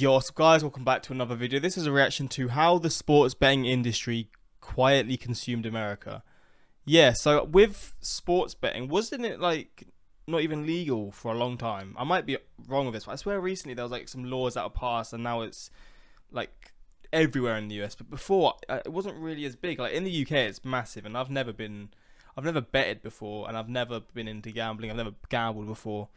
Yo, so guys, welcome back to another video. This is a reaction to how the sports betting industry quietly consumed America. Yeah, so with sports betting, wasn't it like not even legal for a long time? I might be wrong with this, but I swear recently there was like some laws that were passed and now it's like everywhere in the US. But before, it wasn't really as big. Like in the UK, it's massive, and I've never betted before, and I've never been into gambling. I've never gambled before.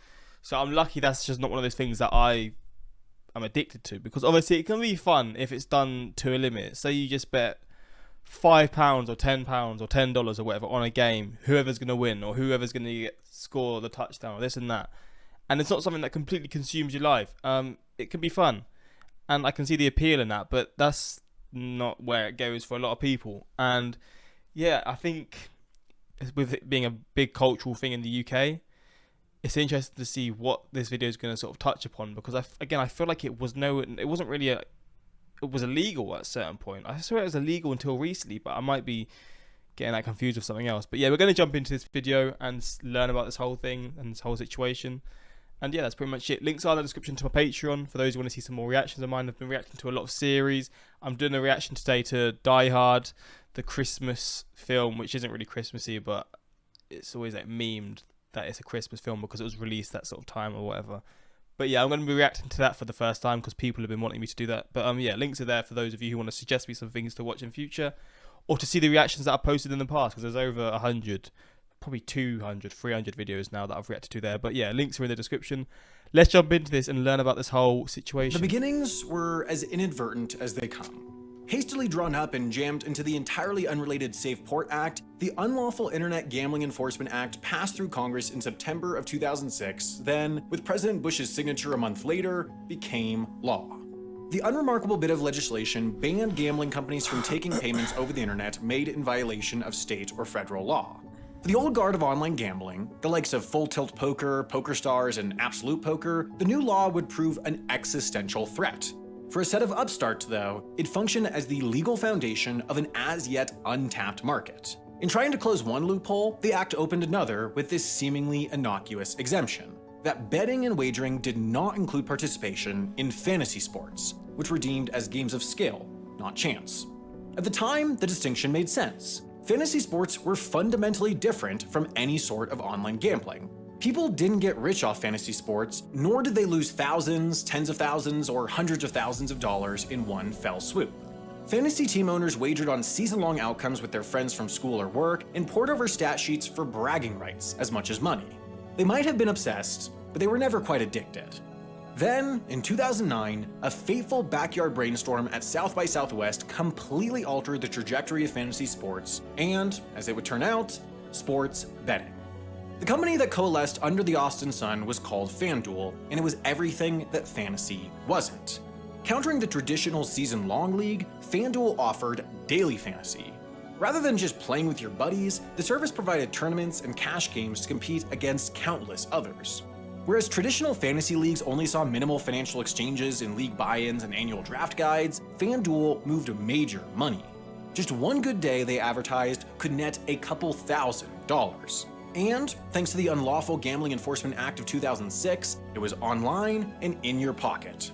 So I'm lucky that's just not one of those things that I'm addicted to, because obviously it can be fun if it's done to a limit. So you just bet £5 or £10 or $10 or whatever on a game, whoever's going to win or whoever's going to score the touchdown or this and that, and it's not something that completely consumes your life. It can be fun, and I can see the appeal in that, but that's not where it goes for a lot of people. And yeah, I think with it being a big cultural thing in the UK, it's interesting to see what this video is going to sort of touch upon, because I feel like it wasn't really it was illegal at a certain point. I swear it was illegal until recently, but I might be getting that confused with something else. But yeah, we're going to jump into this video and learn about this whole thing and this whole situation. And yeah, that's pretty much it. Links are in the description to my Patreon for those who want to see some more reactions of mine. I've been reacting to a lot of series. I'm doing a reaction today to Die Hard, the Christmas film, which isn't really Christmassy, but it's always like memed that it's a Christmas film because it was released that sort of time or whatever. But yeah, I'm going to be reacting to that for the first time because people have been wanting me to do that. But yeah, links are there for those of you who want to suggest me some things to watch in future, or to see the reactions that I posted in the past, because there's over 100, probably 200, 300 videos now that I've reacted to there. But yeah, links are in the description. Let's jump into this and learn about this whole situation. The beginnings were as inadvertent as they come. Hastily drawn up and jammed into the entirely unrelated Safe Port Act, the Unlawful Internet Gambling Enforcement Act passed through Congress in September of 2006, then, with President Bush's signature a month later, became law. The unremarkable bit of legislation banned gambling companies from taking payments over the internet made in violation of state or federal law. For the old guard of online gambling, the likes of Full Tilt Poker, PokerStars, and Absolute Poker, the new law would prove an existential threat. For a set of upstarts, though, it functioned as the legal foundation of an as-yet untapped market. In trying to close one loophole, the act opened another with this seemingly innocuous exemption: that betting and wagering did not include participation in fantasy sports, which were deemed as games of skill, not chance. At the time, the distinction made sense. Fantasy sports were fundamentally different from any sort of online gambling. People didn't get rich off fantasy sports, nor did they lose thousands, tens of thousands, or hundreds of thousands of dollars in one fell swoop. Fantasy team owners wagered on season-long outcomes with their friends from school or work and poured over stat sheets for bragging rights as much as money. They might have been obsessed, but they were never quite addicted. Then, in 2009, a fateful backyard brainstorm at South by Southwest completely altered the trajectory of fantasy sports and, as it would turn out, sports betting. The company that coalesced under the Austin sun was called FanDuel, and it was everything that fantasy wasn't. Countering the traditional season-long league, FanDuel offered daily fantasy. Rather than just playing with your buddies, the service provided tournaments and cash games to compete against countless others. Whereas traditional fantasy leagues only saw minimal financial exchanges in league buy-ins and annual draft guides, FanDuel moved major money. Just one good day, they advertised, could net a couple $1,000s. And, thanks to the Unlawful Gambling Enforcement Act of 2006, it was online and in your pocket.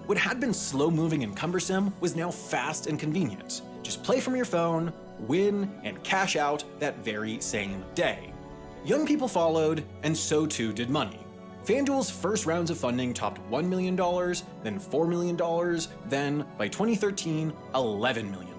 What had been slow-moving and cumbersome was now fast and convenient. Just play from your phone, win, and cash out that very same day. Young people followed, and so too did money. FanDuel's first rounds of funding topped $1 million, then $4 million, then, by 2013, $11 million.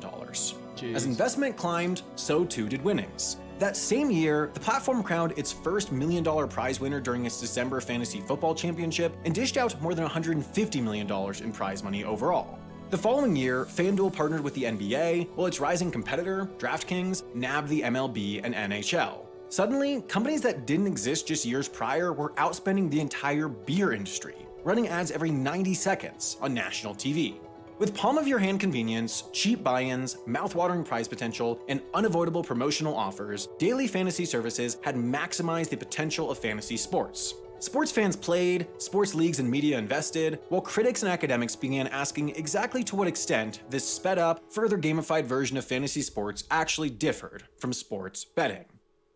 Jeez. As investment climbed, so too did winnings. That same year, the platform crowned its first $1 million prize winner during its December Fantasy Football Championship and dished out more than $150 million in prize money overall. The following year, FanDuel partnered with the NBA, while its rising competitor, DraftKings, nabbed the MLB and NHL. Suddenly, companies that didn't exist just years prior were outspending the entire beer industry, running ads every 90 seconds on national TV. With palm-of-your-hand convenience, cheap buy-ins, mouth-watering prize potential, and unavoidable promotional offers, daily fantasy services had maximized the potential of fantasy sports. Sports fans played, sports leagues and media invested, while critics and academics began asking exactly to what extent this sped-up, further gamified version of fantasy sports actually differed from sports betting.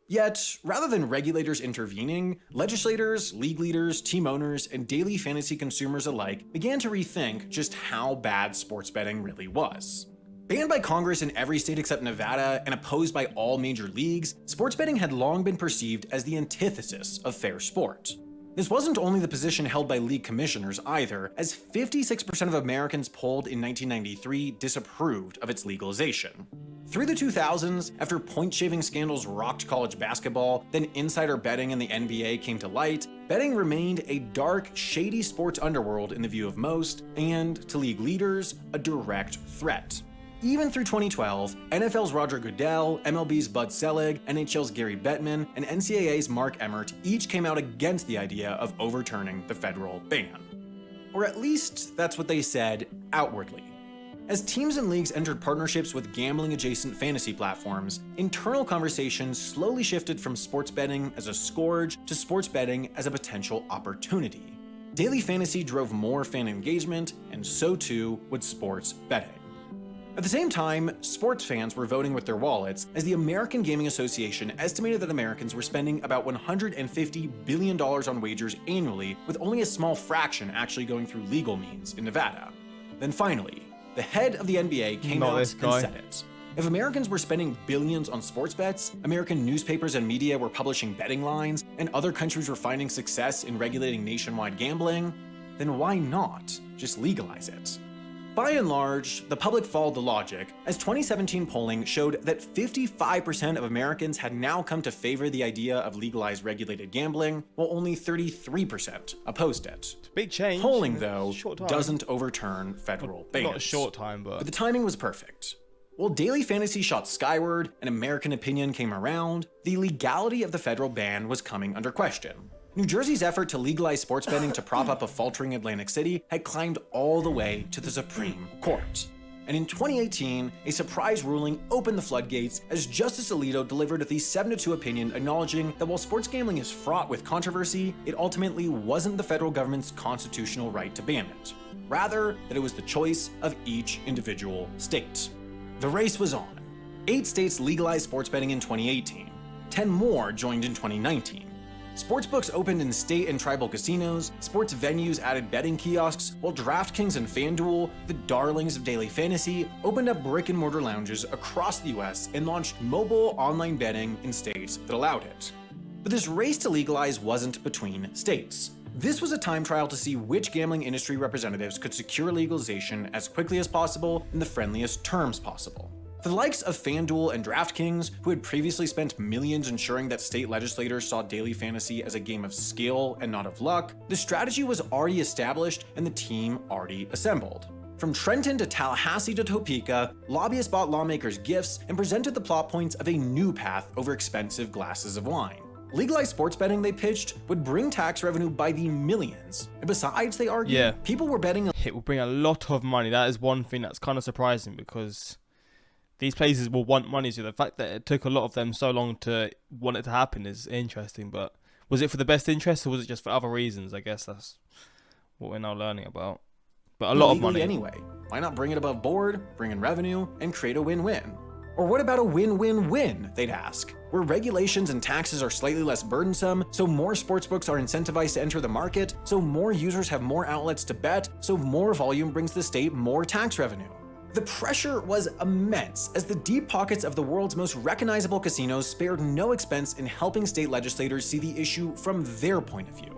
Yet, rather than regulators intervening, legislators, league leaders, team owners, and daily fantasy consumers alike began to rethink just how bad sports betting really was. Banned by Congress in every state except Nevada and opposed by all major leagues, sports betting had long been perceived as the antithesis of fair sport. This wasn't only the position held by league commissioners either, as 56% of Americans polled in 1993 disapproved of its legalization. Through the 2000s, after point-shaving scandals rocked college basketball, then insider betting in the NBA came to light, betting remained a dark, shady sports underworld in the view of most, and, to league leaders, a direct threat. Even through 2012, NFL's Roger Goodell, MLB's Bud Selig, NHL's Gary Bettman, and NCAA's Mark Emmert each came out against the idea of overturning the federal ban. Or at least, that's what they said outwardly. As teams and leagues entered partnerships with gambling-adjacent fantasy platforms, internal conversations slowly shifted from sports betting as a scourge to sports betting as a potential opportunity. Daily fantasy drove more fan engagement, and so too would sports betting. At the same time, sports fans were voting with their wallets, as the American Gaming Association estimated that Americans were spending about $150 billion on wagers annually, with only a small fraction actually going through legal means in Nevada. Then finally, the head of the NBA came out and said it. If Americans were spending billions on sports bets, American newspapers and media were publishing betting lines, and other countries were finding success in regulating nationwide gambling, then why not just legalize it? By and large, the public followed the logic, as 2017 polling showed that 55% of Americans had now come to favor the idea of legalized regulated gambling, while only 33% opposed it. It's a big change. Polling, though, doesn't overturn federal bans. Not a short time, but the timing was perfect. While daily fantasy shot skyward and American opinion came around, the legality of the federal ban was coming under question. New Jersey's effort to legalize sports betting to prop up a faltering Atlantic City had climbed all the way to the Supreme Court. And in 2018, a surprise ruling opened the floodgates as Justice Alito delivered the 7-2 opinion acknowledging that while sports gambling is fraught with controversy, it ultimately wasn't the federal government's constitutional right to ban it. Rather, that it was the choice of each individual state. The race was on. 8 states legalized sports betting in 2018. 10 more joined in 2019. Sportsbooks opened in state and tribal casinos, sports venues added betting kiosks, while DraftKings and FanDuel, the darlings of daily fantasy, opened up brick-and-mortar lounges across the US and launched mobile online betting in states that allowed it. But this race to legalize wasn't between states. This was a time trial to see which gambling industry representatives could secure legalization as quickly as possible in the friendliest terms possible. For the likes of FanDuel and DraftKings, who had previously spent millions ensuring that state legislators saw daily fantasy as a game of skill and not of luck, the strategy was already established and the team already assembled. From Trenton to Tallahassee to Topeka, lobbyists bought lawmakers gifts and presented the plot points of a new path over expensive glasses of wine. Legalized sports betting, they pitched, would bring tax revenue by the millions. And besides, they argued, people were betting. It will bring a lot of money. That is one thing that's kind of surprising, because these places will want money, so the fact that it took a lot of them so long to want it to happen is interesting. But was it for the best interest, or was it just for other reasons? I guess that's what we're now learning about. But a lot of money. Anyway, why not bring it above board, bring in revenue, and create a win-win? Or what about a win-win-win, they'd ask, where regulations and taxes are slightly less burdensome, so more sportsbooks are incentivized to enter the market, so more users have more outlets to bet, so more volume brings the state more tax revenue. The pressure was immense, as the deep pockets of the world's most recognizable casinos spared no expense in helping state legislators see the issue from their point of view.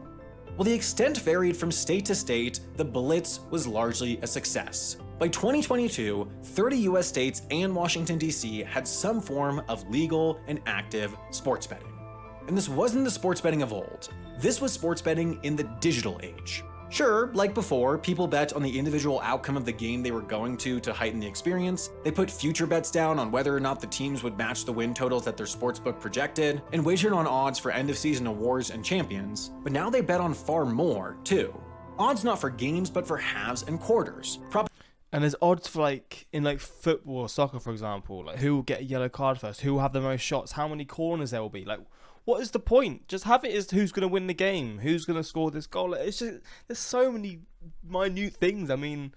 While the extent varied from state to state, the blitz was largely a success. By 2022, 30 US states and Washington, D.C. had some form of legal and active sports betting. And this wasn't the sports betting of old. This was sports betting in the digital age. Sure, like before, people bet on the individual outcome of the game they were going to heighten the experience. They put future bets down on whether or not the teams would match the win totals that their sportsbook projected, and wagered on odds for end-of-season awards and champions. But now they bet on far more, too. Odds not for games, but for halves and quarters. And there's odds for, like, in like football or soccer, for example, like who will get a yellow card first, who will have the most shots, how many corners there will be. Like, what is the point? Just have it as who's going to win the game, who's going to score this goal. Like, it's just, there's so many minute things. I mean,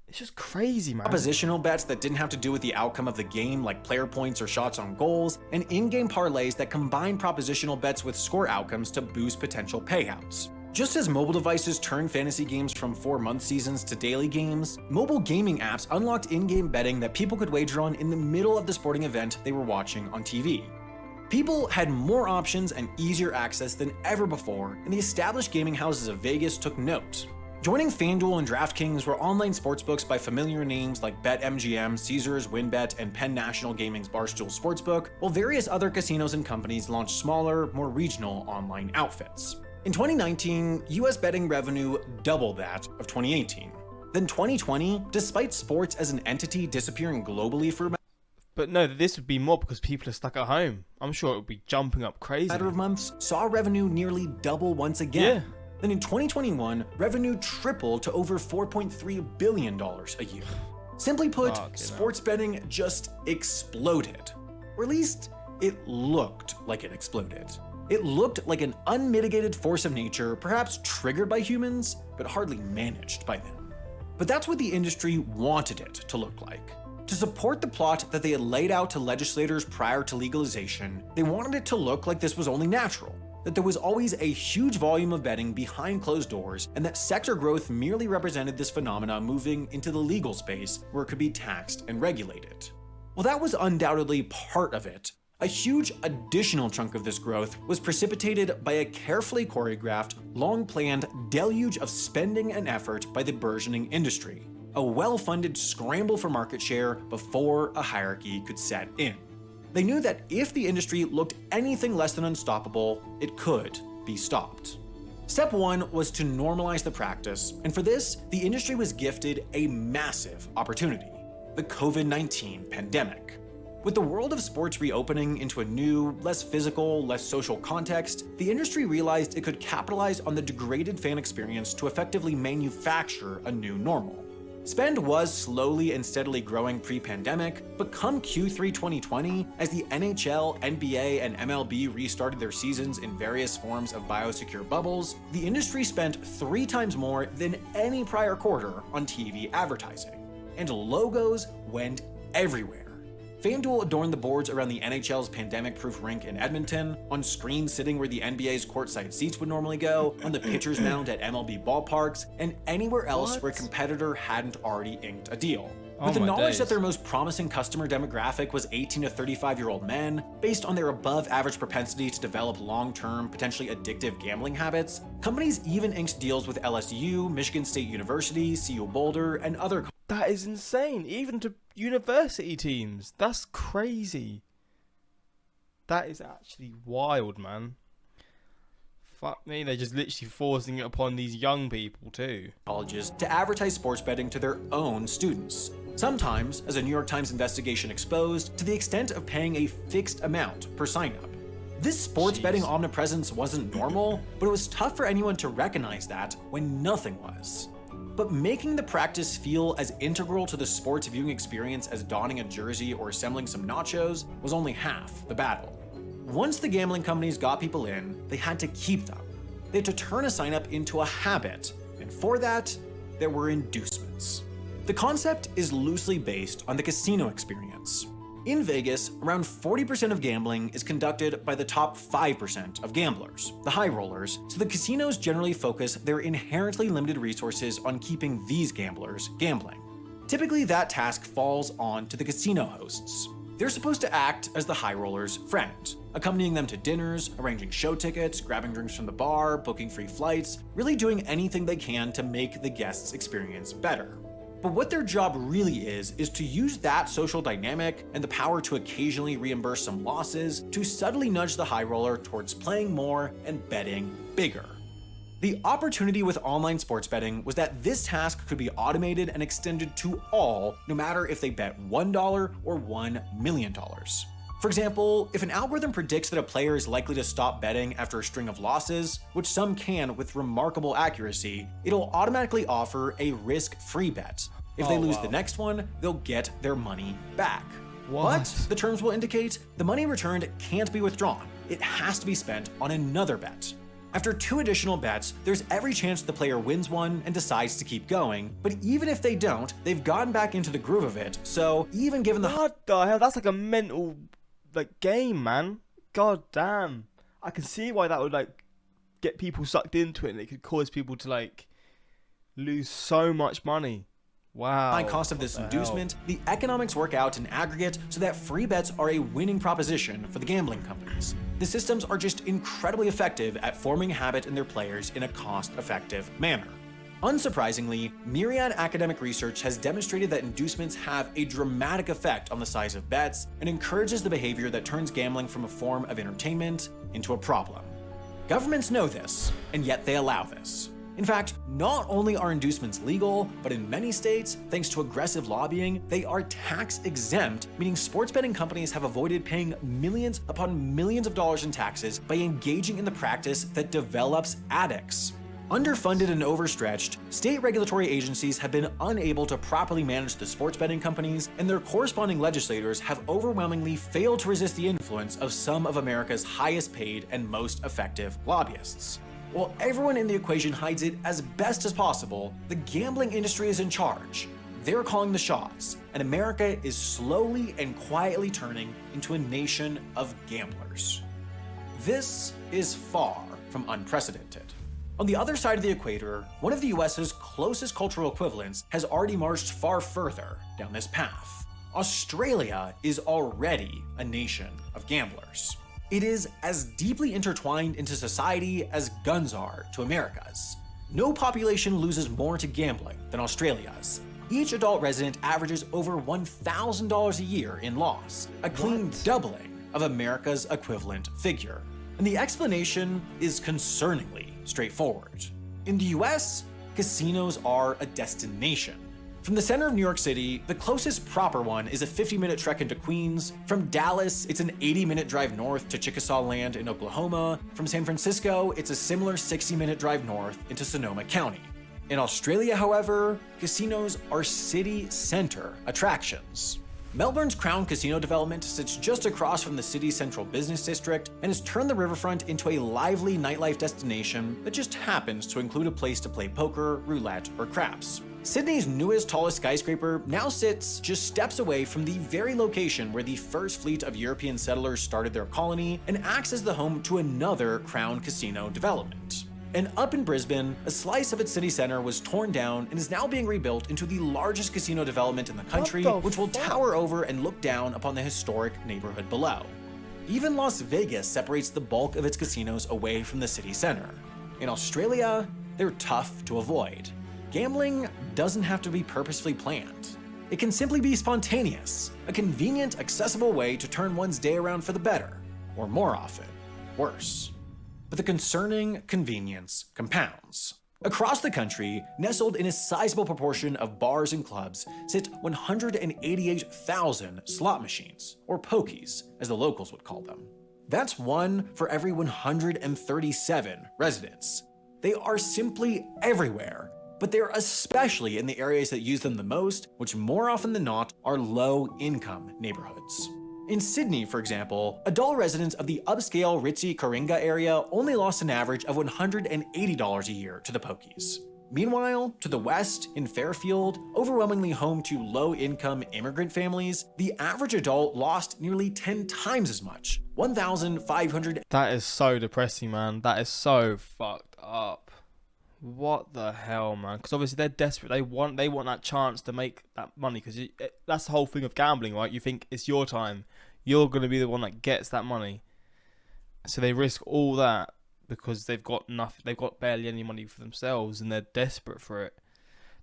It's just crazy, man. Propositional bets that didn't have to do with the outcome of the game, like player points or shots on goals, and in-game parlays that combine propositional bets with score outcomes to boost potential payouts. Just as mobile devices turned fantasy games from 4-month seasons to daily games, mobile gaming apps unlocked in-game betting that people could wager on in the middle of the sporting event they were watching on TV. People had more options and easier access than ever before, and the established gaming houses of Vegas took note. Joining FanDuel and DraftKings were online sportsbooks by familiar names like BetMGM, Caesars, WynnBET, and Penn National Gaming's Barstool Sportsbook, while various other casinos and companies launched smaller, more regional online outfits. In 2019, US betting revenue doubled that of 2018. Then 2020, despite sports as an entity disappearing globally for But no, this would be more because people are stuck at home. I'm sure it would be jumping up crazy. a matter of months, saw revenue nearly double once again. Yeah. Then in 2021, revenue tripled to over $4.3 billion a year. Simply put, sports betting just exploded. Or at least, it looked like it exploded. It looked like an unmitigated force of nature, perhaps triggered by humans, but hardly managed by them. But that's what the industry wanted it to look like. To support the plot that they had laid out to legislators prior to legalization, they wanted it to look like this was only natural, that there was always a huge volume of betting behind closed doors, and that sector growth merely represented this phenomena moving into the legal space where it could be taxed and regulated. Well, that was undoubtedly part of it. A huge additional chunk of this growth was precipitated by a carefully choreographed, long-planned deluge of spending and effort by the burgeoning industry, a well-funded scramble for market share before a hierarchy could set in. They knew that if the industry looked anything less than unstoppable, it could be stopped. Step one was to normalize the practice, and for this, the industry was gifted a massive opportunity: the COVID-19 pandemic. With the world of sports reopening into a new, less physical, less social context, the industry realized it could capitalize on the degraded fan experience to effectively manufacture a new normal. Spend was slowly and steadily growing pre-pandemic, but come Q3 2020, as the NHL, NBA, and MLB restarted their seasons in various forms of biosecure bubbles, the industry spent 3 times more than any prior quarter on TV advertising. And logos went everywhere. FanDuel adorned the boards around the NHL's pandemic-proof rink in Edmonton, on screens sitting where the NBA's courtside seats would normally go, on the pitcher's mound at MLB ballparks, and anywhere else where a competitor hadn't already inked a deal. With the knowledge that their most promising customer demographic was 18 to 35-year-old men, based on their above-average propensity to develop long-term, potentially addictive gambling habits, companies even inked deals with LSU, Michigan State University, CU Boulder, and other. That is insane. Even to university teams. That's crazy. That is actually wild, man. Fuck me, they're just literally forcing it upon these young people too. Colleges to advertise sports betting to their own students. Sometimes, as a New York Times investigation exposed, to the extent of paying a fixed amount per sign-up. This sports betting omnipresence wasn't normal, but it was tough for anyone to recognize that when nothing was. But making the practice feel as integral to the sports viewing experience as donning a jersey or assembling some nachos was only half the battle. Once the gambling companies got people in, they had to keep them. They had to turn a sign-up into a habit, and for that, there were inducements. The concept is loosely based on the casino experience. In Vegas, around 40% of gambling is conducted by the top 5% of gamblers, the high rollers, so the casinos generally focus their inherently limited resources on keeping these gamblers gambling. Typically, that task falls on to the casino hosts. They're supposed to act as the high roller's friend, accompanying them to dinners, arranging show tickets, grabbing drinks from the bar, booking free flights, really doing anything they can to make the guest's experience better. But what their job really is to use that social dynamic and the power to occasionally reimburse some losses to subtly nudge the high roller towards playing more and betting bigger. The opportunity with online sports betting was that this task could be automated and extended to all, no matter if they bet $1 or $1 million. For example, if an algorithm predicts that a player is likely to stop betting after a string of losses, which some can with remarkable accuracy, it'll automatically offer a risk-free bet. If they lose the next one, they'll get their money back. But the terms will indicate the money returned can't be withdrawn. It has to be spent on another bet. After 2 additional bets, there's every chance the player wins one and decides to keep going, but even if they don't, they've gotten back into the groove of it, so even given the What the hell? That's like a mental game, man. God damn. I can see why that would get people sucked into it, and it could cause people to lose so much money. Wow. high cost of this inducement, the economics work out in aggregate so that free bets are a winning proposition for the gambling companies. The systems are just incredibly effective at forming habit in their players in a cost-effective manner. Unsurprisingly, myriad academic research has demonstrated that inducements have a dramatic effect on the size of bets and encourages the behavior that turns gambling from a form of entertainment into a problem. Governments know this, and yet they allow this. In fact, not only are inducements legal, but in many states, thanks to aggressive lobbying, they are tax exempt, meaning sports betting companies have avoided paying millions upon millions of dollars in taxes by engaging in the practice that develops addicts. Underfunded and overstretched, state regulatory agencies have been unable to properly manage the sports betting companies, and their corresponding legislators have overwhelmingly failed to resist the influence of some of America's highest paid and most effective lobbyists. While everyone in the equation hides it as best as possible, the gambling industry is in charge. They're calling the shots, and America is slowly and quietly turning into a nation of gamblers. This is far from unprecedented. On the other side of the equator, one of the US's closest cultural equivalents has already marched far further down this path. Australia is already a nation of gamblers. It is as deeply intertwined into society as guns are to America's. No population loses more to gambling than Australia's. Each adult resident averages over $1,000 a year in loss, a clean doubling of America's equivalent figure. And the explanation is concerningly straightforward. In the US, casinos are a destination. From the center of New York City, the closest proper one is a 50-minute trek into Queens. From Dallas, it's an 80-minute drive north to Chickasaw Land in Oklahoma. From San Francisco, it's a similar 60-minute drive north into Sonoma County. In Australia, however, casinos are city center attractions. Melbourne's Crown Casino development sits just across from the city's central business district and has turned the riverfront into a lively nightlife destination that just happens to include a place to play poker, roulette, or craps. Sydney's newest, tallest skyscraper now sits just steps away from the very location where the first fleet of European settlers started their colony and acts as the home to another Crown Casino development. And up in Brisbane, a slice of its city center was torn down and is now being rebuilt into the largest casino development in the country, which will tower over and look down upon the historic neighborhood below. Even Las Vegas separates the bulk of its casinos away from the city center. In Australia, they're tough to avoid. Gambling doesn't have to be purposefully planned. It can simply be spontaneous, a convenient, accessible way to turn one's day around for the better, or more often, worse. But the concerning convenience compounds. Across the country, nestled in a sizable proportion of bars and clubs, sit 188,000 slot machines, or pokies, as the locals would call them. That's one for every 137 residents. They are simply everywhere, but they're especially in the areas that use them the most, which more often than not are low-income neighborhoods. In Sydney, for example, adult residents of the upscale ritzy Coringa area only lost an average of $180 a year to the pokies. Meanwhile, to the west, in Fairfield, overwhelmingly home to low-income immigrant families, the average adult lost nearly 10 times as much, $1,500. That is so depressing, man. That is so fucked up. What the hell, man? Because obviously they're desperate. They want that chance to make that money. Because that's the whole thing of gambling, right? You think it's your time. You're going to be the one that gets that money. So they risk all that because they've got nothing. They've got barely any money for themselves, and they're desperate for it.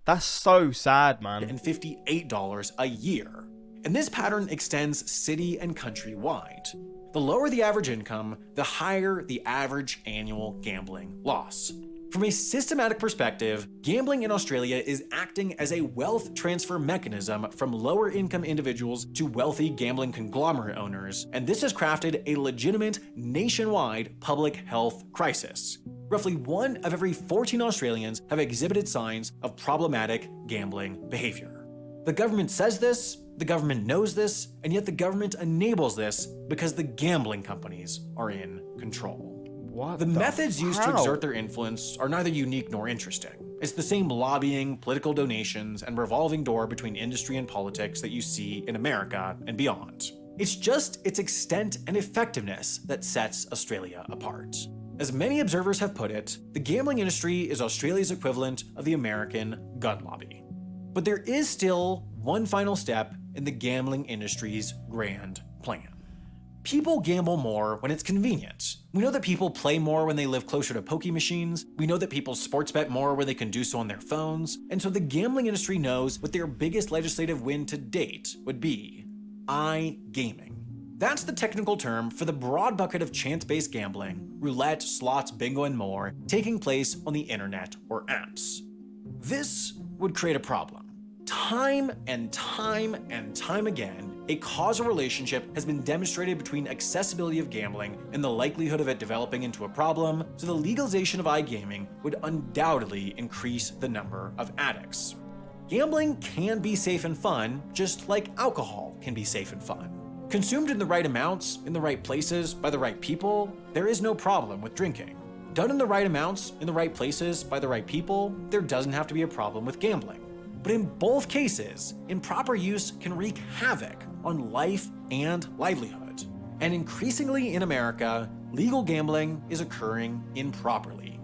That's so sad, man. And $58 a year. And this pattern extends city and countrywide. The lower the average income, the higher the average annual gambling loss. From a systematic perspective, gambling in Australia is acting as a wealth transfer mechanism from lower income individuals to wealthy gambling conglomerate owners, and this has crafted a legitimate nationwide public health crisis. Roughly 1 of every 14 Australians have exhibited signs of problematic gambling behavior. The government says this, the government knows this, and yet the government enables this because the gambling companies are in control. What The methods used to how? exert their influence are neither unique nor interesting. It's the same lobbying, political donations, and revolving door between industry and politics that you see in America and beyond. It's just its extent and effectiveness that sets Australia apart. As many observers have put it, the gambling industry is Australia's equivalent of the American gun lobby. But there is still one final step in the gambling industry's grand plan. People gamble more when it's convenient. We know that people play more when they live closer to pokie machines. We know that people sports bet more when they can do so on their phones. And so the gambling industry knows what their biggest legislative win to date would be: iGaming. That's the technical term for the broad bucket of chance-based gambling, roulette, slots, bingo, and more, taking place on the internet or apps. This would create a problem. Time and time and time again, a causal relationship has been demonstrated between accessibility of gambling and the likelihood of it developing into a problem, so the legalization of iGaming would undoubtedly increase the number of addicts. Gambling can be safe and fun, just like alcohol can be safe and fun. Consumed in the right amounts, in the right places, by the right people, there is no problem with drinking. Done in the right amounts, in the right places, by the right people, there doesn't have to be a problem with gambling. But in both cases, improper use can wreak havoc on life and livelihood. And increasingly in America, legal gambling is occurring improperly.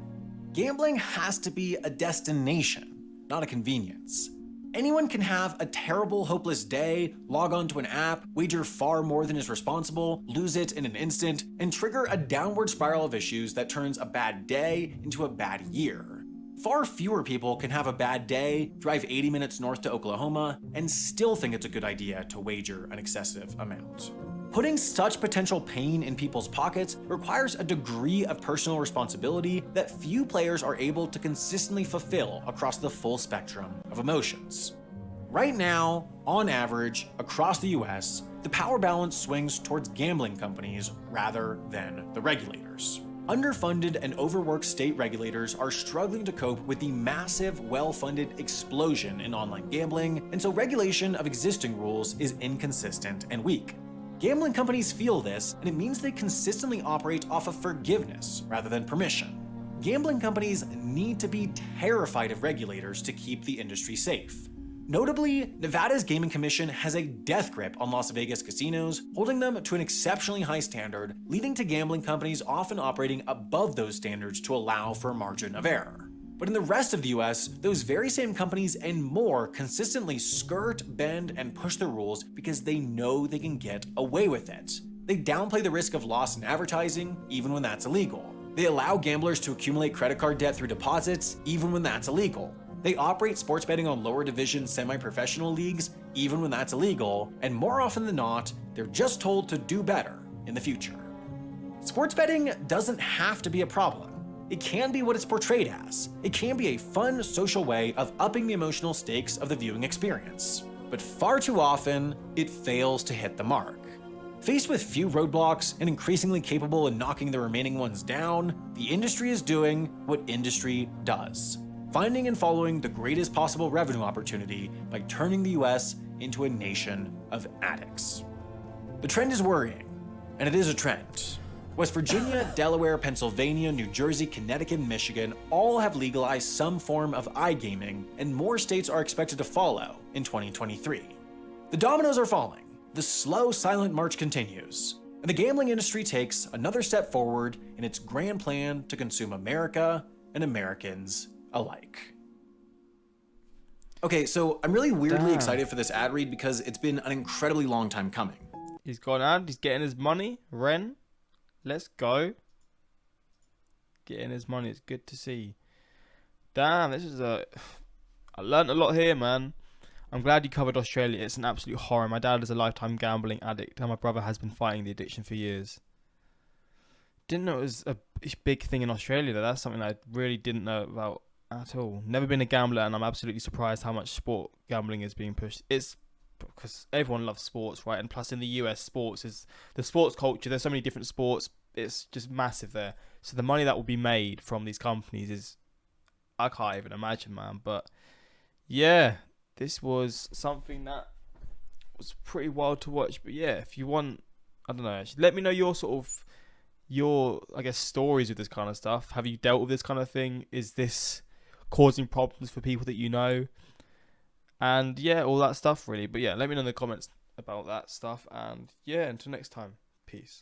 Gambling has to be a destination, not a convenience. Anyone can have a terrible, hopeless day, log onto an app, wager far more than is responsible, lose it in an instant, and trigger a downward spiral of issues that turns a bad day into a bad year. Far fewer people can have a bad day, drive 80 minutes north to Oklahoma, and still think it's a good idea to wager an excessive amount. Putting such potential pain in people's pockets requires a degree of personal responsibility that few players are able to consistently fulfill across the full spectrum of emotions. Right now, on average, across the US, the power balance swings towards gambling companies rather than the regulators. Underfunded and overworked state regulators are struggling to cope with the massive, well-funded explosion in online gambling, and so regulation of existing rules is inconsistent and weak. Gambling companies feel this, and it means they consistently operate off of forgiveness rather than permission. Gambling companies need to be terrified of regulators to keep the industry safe. Notably, Nevada's Gaming Commission has a death grip on Las Vegas casinos, holding them to an exceptionally high standard, leading to gambling companies often operating above those standards to allow for a margin of error. But in the rest of the US, those very same companies and more consistently skirt, bend, and push the rules because they know they can get away with it. They downplay the risk of loss in advertising, even when that's illegal. They allow gamblers to accumulate credit card debt through deposits, even when that's illegal. They operate sports betting on lower division semi-professional leagues, even when that's illegal, and more often than not, they're just told to do better in the future. Sports betting doesn't have to be a problem. It can be what it's portrayed as. It can be a fun, social way of upping the emotional stakes of the viewing experience. But far too often, it fails to hit the mark. Faced with few roadblocks and increasingly capable of knocking the remaining ones down, the industry is doing what industry does: finding and following the greatest possible revenue opportunity by turning the US into a nation of addicts. The trend is worrying, and it is a trend. West Virginia, Delaware, Pennsylvania, New Jersey, Connecticut, and Michigan all have legalized some form of iGaming, and more states are expected to follow in 2023. The dominoes are falling. The slow, silent march continues, and the gambling industry takes another step forward in its grand plan to consume America and Americans alike. Okay, so I'm really weirdly excited for this ad read because it's been an incredibly long time coming. He's gone out. He's getting his money. Ren, let's go. Getting his money. It's good to see. Damn, this is I learned a lot here, man. I'm glad you covered Australia. It's an absolute horror. My dad is a lifetime gambling addict, and my brother has been fighting the addiction for years. Didn't know it was a big thing in Australia, though. That's something I really didn't know about at all. Never been a gambler, and I'm absolutely surprised how much sport gambling is being pushed. It's because everyone loves sports, right? And plus in the US, sports is the sports culture. There's so many different sports. It's just massive there. So the money that will be made from these companies is, I can't even imagine, man. But yeah, this was something that was pretty wild to watch. But yeah, if you want, I don't know, actually, let me know your sort of your, I guess, stories with this kind of stuff. Have you dealt with this kind of thing? Is this causing problems for people that you know? And yeah, all that stuff really. But yeah, let me know in the comments about that stuff. And yeah, until next time, peace.